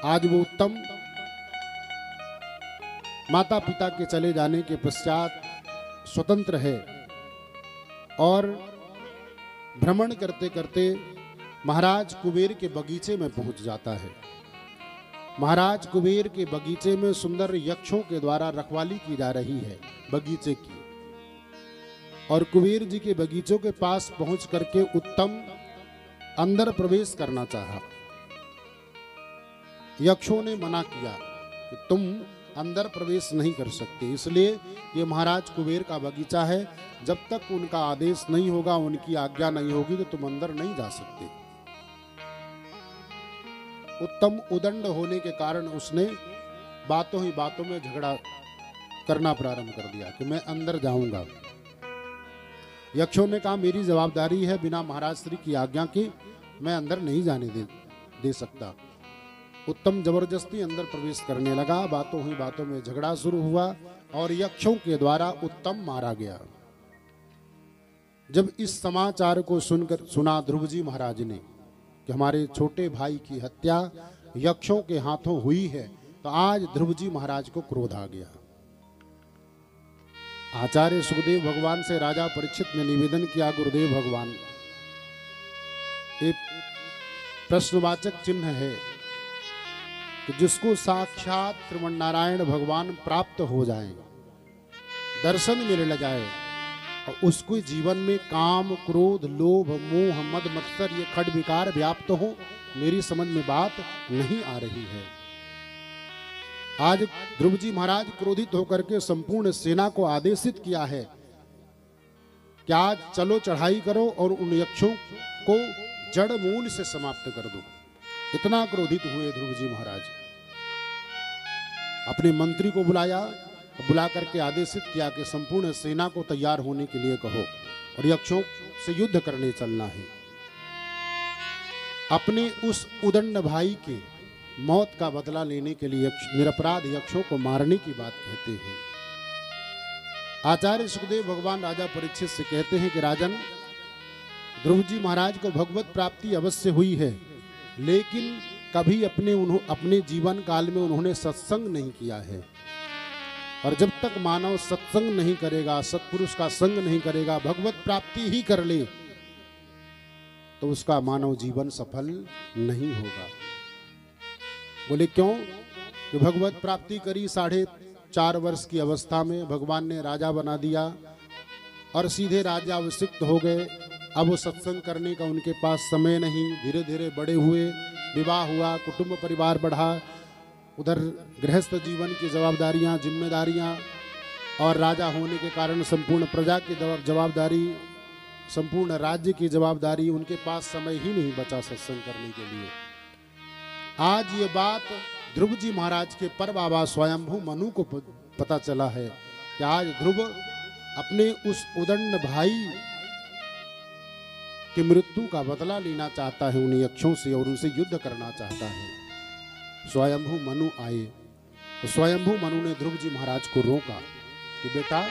आज वो उत्तम माता पिता के चले जाने के पश्चात स्वतंत्र है और भ्रमण करते करते महाराज कुबेर के बगीचे में पहुंच जाता है। महाराज कुबेर के बगीचे में सुंदर यक्षों के द्वारा रखवाली की जा रही है बगीचे की, और कुबेर जी के बगीचों के पास पहुंच करके उत्तम अंदर प्रवेश करना चाहा। यक्षों ने मना किया कि तुम अंदर प्रवेश नहीं कर सकते, इसलिए ये महाराज कुबेर का बगीचा है, जब तक उनका आदेश नहीं होगा, उनकी आज्ञा नहीं होगी तो तुम अंदर नहीं जा सकते। उत्तम उदंड होने के कारण उसने बातों ही बातों में झगड़ा करना प्रारंभ कर दिया कि मैं अंदर जाऊंगा। यक्षों ने कहा मेरी जवाबदारी है, बिना महाराज श्री की आज्ञा के मैं अंदर नहीं जाने दे सकता। उत्तम जबरदस्ती अंदर प्रवेश करने लगा। बातों ही बातों में झगड़ा शुरू हुआ और यक्षों के द्वारा उत्तम मारा गया। जब इस समाचार को सुना ध्रुव जी महाराज ने कि हमारे छोटे भाई की हत्या यक्षों के हाथों हुई है, तो आज ध्रुव जी महाराज को क्रोध आ गया। आचार्य सुखदेव भगवान से राजा परीक्षित ने निवेदन किया, गुरुदेव भगवान, एक प्रश्नवाचक चिन्ह है कि जिसको साक्षात श्रीमन्नारायण भगवान प्राप्त हो जाए, दर्शन मिल जाए, और उसको जीवन में काम, क्रोध, लोभ, मोह, मद, मत्सर ये खड विकार व्याप्त हो, मेरी समझ में बात नहीं आ रही है। आज ध्रुव जी महाराज क्रोधित होकर के संपूर्ण सेना को आदेशित किया है कि आज चलो चढ़ाई करो और उन यक्षों को जड़ मूल से समाप्त कर दो। इतना क्रोधित हुए ध्रुव जी महाराज। अपने मंत्री को बुला करके आदेशित किया कि संपूर्ण सेना को तैयार होने के लिए कहो और यक्षों से युद्ध करने चलना है। अपने उस उदंड भाई के मौत का बदला लेने के लिए निरपराध यक्षों को मारने की बात कहते हैं। आचार्य सुखदेव भगवान राजा परीक्षित से कहते हैं कि राजन, ध्रुव जी महाराज को भगवत प्राप्ति अवश्य हुई है, लेकिन कभी अपने जीवन काल में उन्होंने सत्संग नहीं किया है, और जब तक मानव सत्संग नहीं करेगा, सत्पुरुष का संग नहीं करेगा, भगवत प्राप्ति ही कर ले, तो उसका मानव जीवन सफल नहीं होगा। बोले क्यों? कि भगवत प्राप्ति करी 4.5 वर्ष की अवस्था में भगवान ने राजा बना दिया और सीधे राजा अभिषिक्त हो गए। अब वो सत्संग करने का उनके पास समय नहीं। धीरे धीरे बड़े हुए, विवाह हुआ, कुटुंब परिवार बढ़ा, उधर गृहस्थ जीवन की जवाबदारियां, जिम्मेदारियां, और राजा होने के कारण संपूर्ण प्रजा की जवाबदारी, संपूर्ण राज्य की जवाबदारी, उनके पास समय ही नहीं बचा सत्संग करने के लिए। आज ये बात ध्रुव जी महाराज के पर बाबा स्वयंभू मनु को पता चला है कि आज ध्रुव अपने उस उदंड भाई की मृत्यु का बदला लेना चाहता है उन यक्षों से, और उनसे युद्ध करना चाहता है। स्वयंभू मनु आए तो स्वयंभू मनु ने ध्रुव जी महाराज को रोका कि बेटा,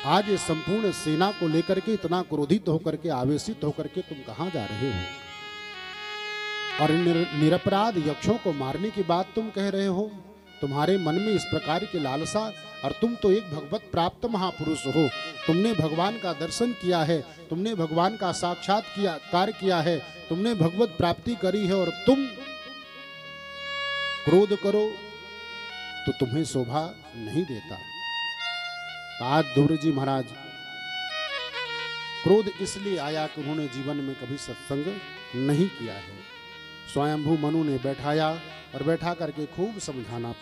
आज ये संपूर्ण सेना को लेकर के इतना क्रोधित होकर के, आवेशित होकर के तुम कहां जा रहे हो, और निरपराध यक्षों को मारने की बात तुम कह रहे हो? तुम्हारे मन में इस प्रकार की लालसा, और तुम तो एक भगवत प्राप्त महापुरुष हो, तुमने भगवान का दर्शन किया है, तुमने भगवान का साक्षात्कार किया है, तुमने भगवत प्राप्ति करी है, और तुम क्रोध करो तो तुम्हें शोभा नहीं देता। आज ध्रुव जी महाराज क्रोध इसलिए आया कि उन्होंने जीवन में कभी सत्संग नहीं किया है। स्वयंभू मनु ने बैठाया और बैठा करके खूब समझाना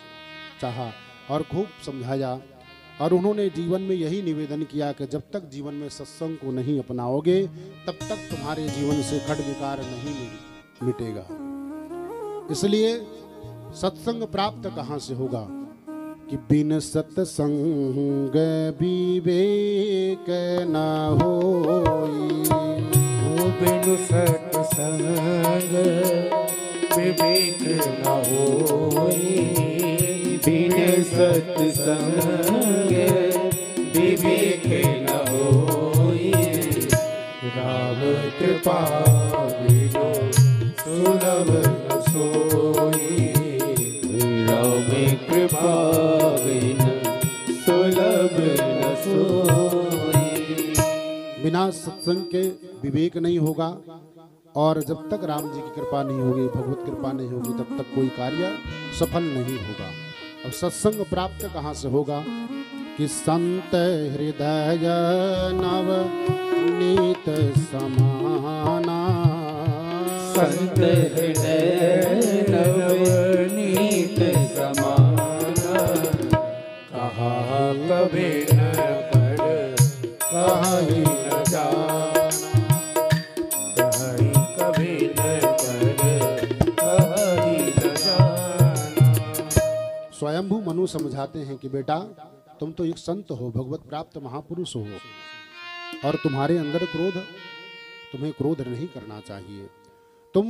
चाहा और खूब समझाया, और उन्होंने जीवन में यही निवेदन किया कि जब तक जीवन में सत्संग को नहीं अपनाओगे, तब तक तुम्हारे जीवन से खड विकार नहीं मिटेगा। इसलिए सत्संग प्राप्त कहां से होगा कि बिन सत्संग विवेक न होई, बिनु सत्संग विवेक न होई, बिनु सत्संग विवेक न होई, राम कृपा बिनु सुलभ न सोई, बिना सत्संग के विवेक नहीं होगा, और जब तक राम जी की कृपा नहीं होगी, भगवत कृपा नहीं होगी, तब तक कोई कार्य सफल नहीं होगा। अब सत्संग प्राप्त कहाँ से होगा कि संत हृदय नवनीत समाना, संत हृदय नवनीत समाना, कहा कभी न पढ़ कहीं न जाना, कहीं कभी न पढ़ कहीं न जाना। स्वयंभू मनु समझाते हैं कि बेटा तुम तो एक संत हो, भगवत प्राप्त महापुरुष हो, और तुम्हारे अंदर तुम्हें क्रोध नहीं करना चाहिए। तुम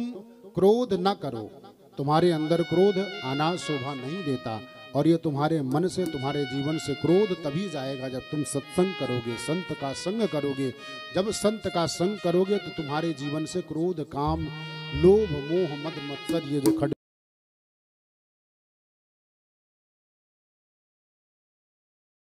क्रोध न करो, तुम्हारे अंदर क्रोध आना शोभा नहीं देता, और ये तुम्हारे मन से, तुम्हारे जीवन से क्रोध तभी जाएगा जब तुम सत्संग करोगे, संत का संग करोगे। जब संत का संग करोगे तो तुम्हारे जीवन से क्रोध, काम, लोभ, मोह, मद, मत्सर, ये जो